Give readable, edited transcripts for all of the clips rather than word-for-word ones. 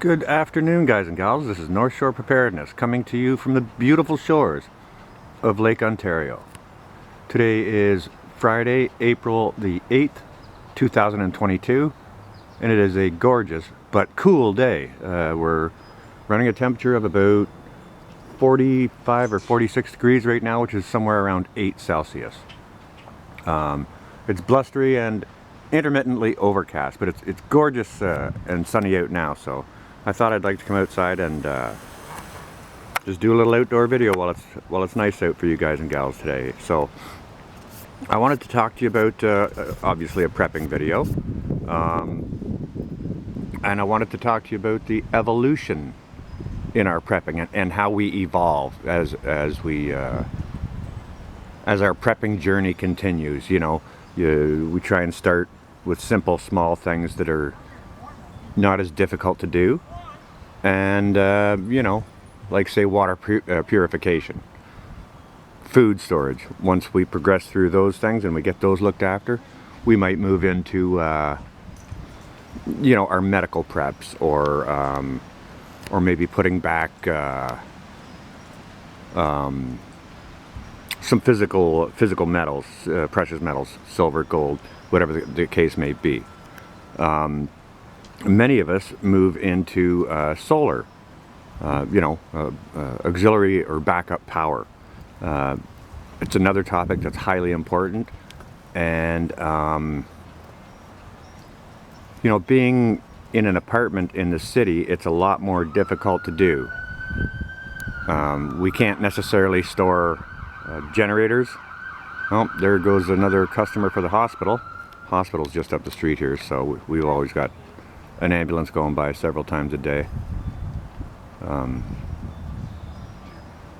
Good afternoon, guys and gals. This is Northshore Preparedness coming to you from the beautiful shores of Lake Ontario. Today is Friday, April the 8th, 2022, and it is a gorgeous but cool day. We're running a temperature of about 45 or 46 degrees right now, which is somewhere around 8 Celsius. It's blustery and intermittently overcast, but it's gorgeous and sunny out now, so I thought I'd like to come outside and just do a little outdoor video while it's nice out for you guys and gals today. So I wanted to talk to you about obviously a prepping video, and I wanted to talk to you about the evolution in our prepping and how we evolve as our prepping journey continues. You know, we try and start with simple, small things that are not as difficult to do, and you know, like say water purification, food storage. Once we progress through those things and we get those looked after, we might move into you know, our medical preps, or maybe putting back some physical metals, precious metals, silver, gold, whatever the case may be. Many of us move into solar, you know, auxiliary or backup power. It's another topic that's highly important, and you know, being in an apartment in the city, it's a lot more difficult to do. We can't necessarily store generators. Oh, there goes another customer for the hospital. Hospital's just up the street here, so we've always got an ambulance going by several times a day.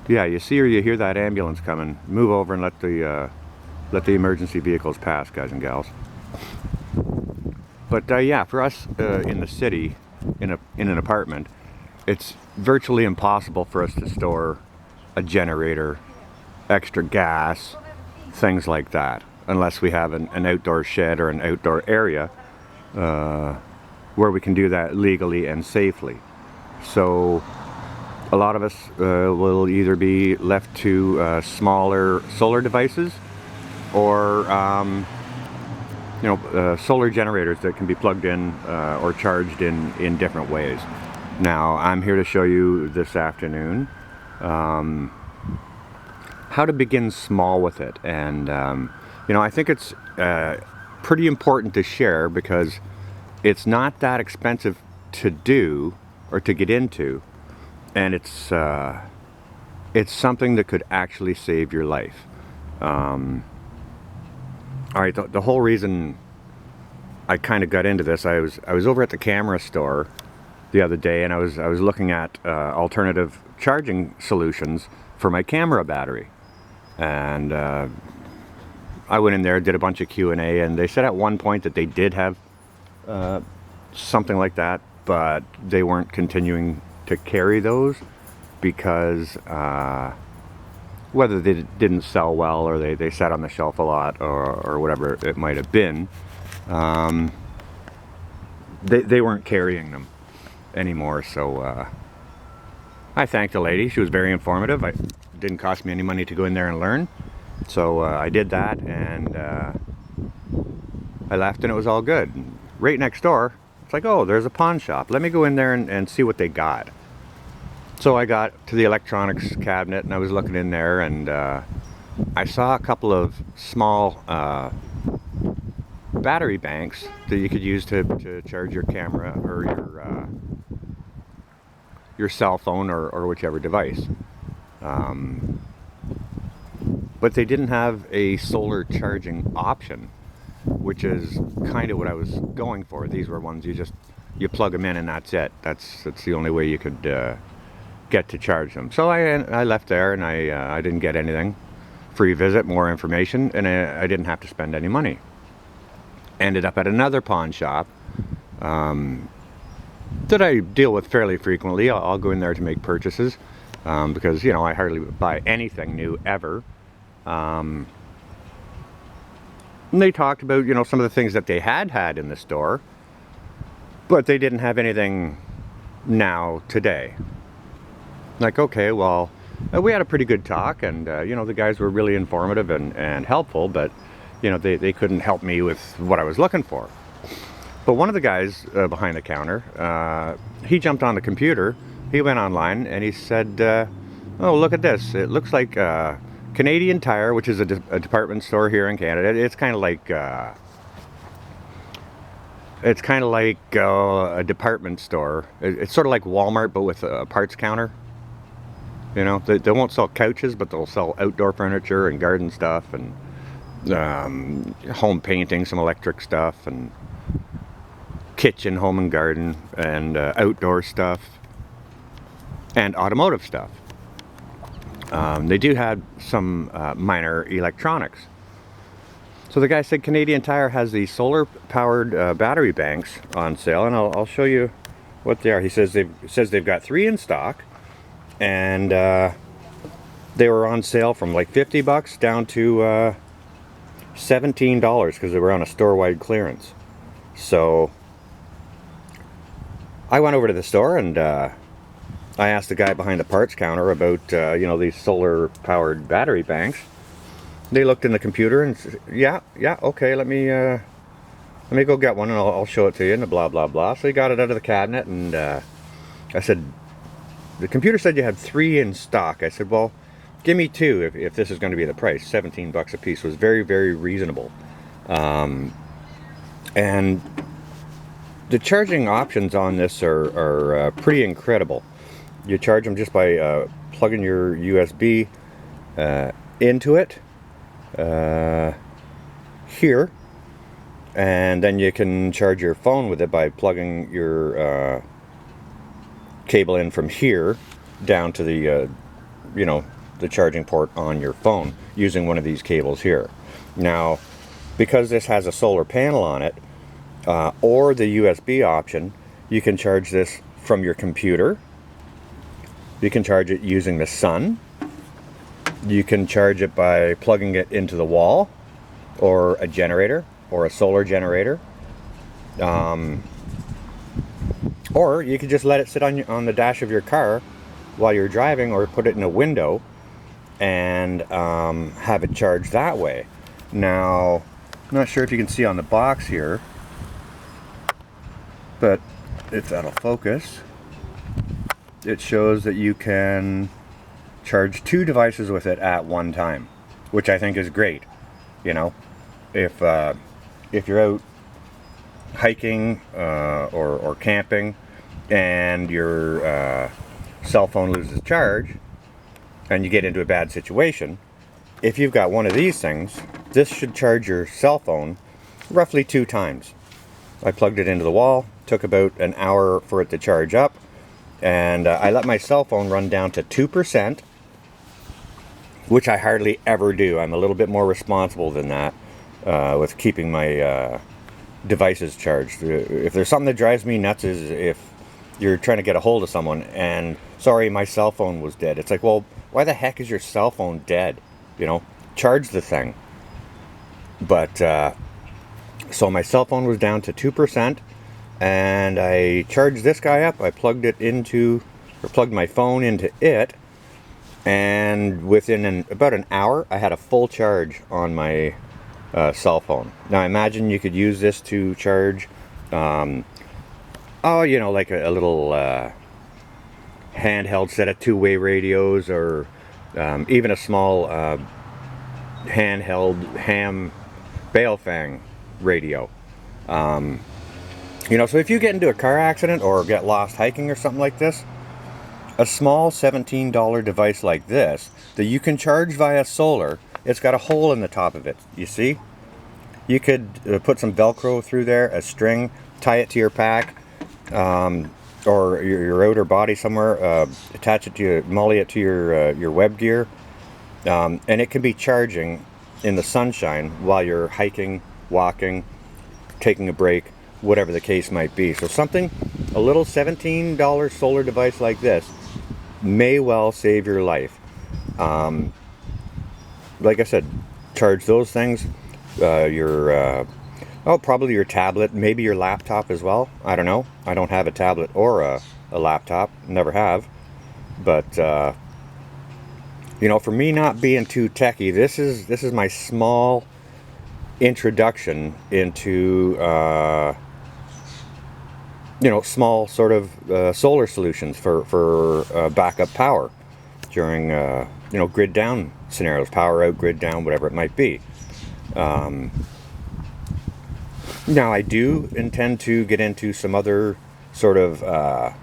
Yeah, you see or you hear that ambulance coming, move over and let the emergency vehicles pass, guys and gals. But yeah, for us in the city, in an apartment, it's virtually impossible for us to store a generator, extra gas, things like that, unless we have an outdoor shed or an outdoor area where we can do that legally and safely. So a lot of us will either be left to smaller solar devices, or you know, solar generators that can be plugged in or charged in different ways. Now, I'm here to show you this afternoon how to begin small with it. And you know, I think it's pretty important to share, because it's not that expensive to do or to get into, and it's something that could actually save your life. All right, the whole reason I kind of got into this, I was over at the camera store the other day, and I was looking at alternative charging solutions for my camera battery, and I went in there, did a bunch of Q&A, and they said at one point that they did have something like that, but they weren't continuing to carry those because whether they didn't sell well, or they sat on the shelf a lot, or whatever it might have been, they weren't carrying them anymore. So I thanked the lady. She was very informative. It didn't cost me any money to go in there and learn, so I did that, and I left, and it was all good. Right next door, it's like, oh, there's a pawn shop. Let me go in there and see what they got. So I got to the electronics cabinet, and I was looking in there, and I saw a couple of small battery banks that you could use to charge your camera or your cell phone or whichever device. But they didn't have a solar charging option, which is kind of what I was going for. These were ones you plug them in and that's it. That's the only way you could get to charge them. So I left there, and I didn't get anything. Free visit, more information, and I didn't have to spend any money. Ended up at another pawn shop that I deal with fairly frequently. I'll go in there to make purchases because, you know, I hardly buy anything new ever. And they talked about, you know, some of the things that they had in the store, but they didn't have anything now today. Like, okay, well, we had a pretty good talk, and you know, the guys were really informative and helpful, but you know, they couldn't help me with what I was looking for. But one of the guys behind the counter, he jumped on the computer, he went online, and he said, oh, look at this, it looks like Canadian Tire, which is a department store here in Canada. It's kind of like a department store. It's sort of like Walmart, but with a parts counter. You know, they won't sell couches, but they'll sell outdoor furniture and garden stuff and home painting, some electric stuff, and kitchen, home and garden, and outdoor stuff, and automotive stuff. They do have some minor electronics. So the guy said Canadian Tire has these solar-powered battery banks on sale, and I'll show you what they are. He says they've got 3 in stock, and they were on sale from like $50 down to $17 because they were on a store-wide clearance. So I went over to the store and I asked the guy behind the parts counter about you know, these solar-powered battery banks. They looked in the computer and said, yeah, okay, let me go get one and I'll show it to you, and blah blah blah. So he got it out of the cabinet, and I said, the computer said you had 3 in stock. I said, well, give me 2 if this is going to be the price. $17 a piece was very, very reasonable. And the charging options on this are pretty incredible. You charge them just by plugging your USB into it here, and then you can charge your phone with it by plugging your cable in from here down to the you know, the charging port on your phone using one of these cables here. Now, because this has a solar panel on it, or the USB option, you can charge this from your computer. You can charge it using the sun. You can charge it by plugging it into the wall, or a generator, or a solar generator. Or you could just let it sit on the dash of your car while you're driving, or put it in a window and have it charged that way. Now, I'm not sure if you can see on the box here, but if that'll focus, it shows that you can charge 2 devices with it at one time, which I think is great. You know, if you're out hiking or camping and your cell phone loses charge and you get into a bad situation, if you've got one of these things, this should charge your cell phone roughly 2 times. I plugged it into the wall, took about an hour for it to charge up, and I let my cell phone run down to 2%, which I hardly ever do. I'm a little bit more responsible than that with keeping my devices charged. If there's something that drives me nuts is if you're trying to get a hold of someone and, sorry, my cell phone was dead. It's like, well, why the heck is your cell phone dead? You know, charge the thing. But, so my cell phone was down to 2%, and I charged this guy up. I plugged my phone into it, and within about an hour, I had a full charge on my cell phone. Now, imagine you could use this to charge, you know, like a little handheld set of 2-way radios, or even a small handheld ham Baofeng radio. You know, so if you get into a car accident or get lost hiking or something like this, a small $17 device like this that you can charge via solar, it's got a hole in the top of it, you see? You could put some Velcro through there, a string, tie it to your pack, or your outer body somewhere, attach it to molly it to your web gear, and it can be charging in the sunshine while you're hiking, walking, taking a break, whatever the case might be. So a little $17 solar device like this may well save your life. Like I said, charge those things, your Oh, probably your tablet, maybe your laptop as well. I don't know. I don't have a tablet or a laptop. Never have. But you know, for me not being too techy, this is my small introduction into you know, small sort of solar solutions for backup power during you know, grid down scenarios, power out, grid down, whatever it might be. Now I do intend to get into some other sort of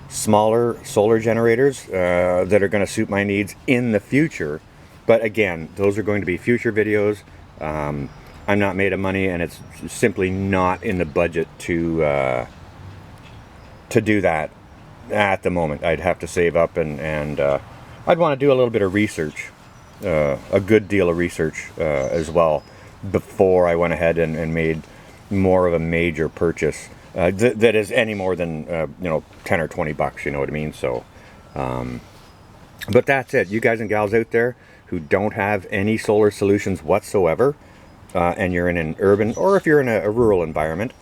smaller solar generators that are going to suit my needs in the future. But again, those are going to be future videos. I'm not made of money, and it's simply not in the budget to do that at the moment. I'd have to save up, and I'd want to do a little bit of research, a good deal of research as well, before I went ahead and made more of a major purchase that is any more than you know, 10 or 20 bucks, you know what I mean? So but that's it. You guys and gals out there who don't have any solar solutions whatsoever, and you're in an urban, or if you're in a rural environment,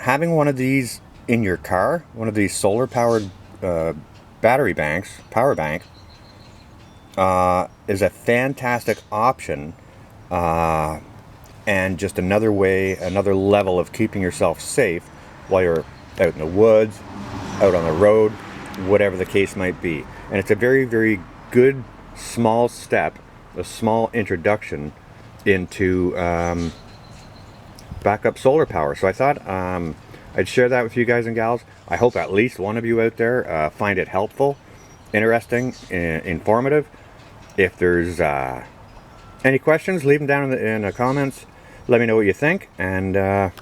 having one of these in your car, one of these solar powered battery banks, power bank, is a fantastic option, and just another way, another level of keeping yourself safe while you're out in the woods, out on the road, whatever the case might be. And it's a very, very good small step, a small introduction into backup solar power. So I thought I'd share that with you guys and gals. I hope at least one of you out there find it helpful, interesting, informative. If there's any questions, leave them down in the comments. Let me know what you think, and I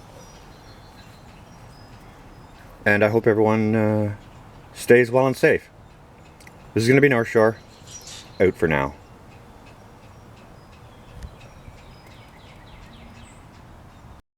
hope everyone stays well and safe. This is going to be Northshore, out for now.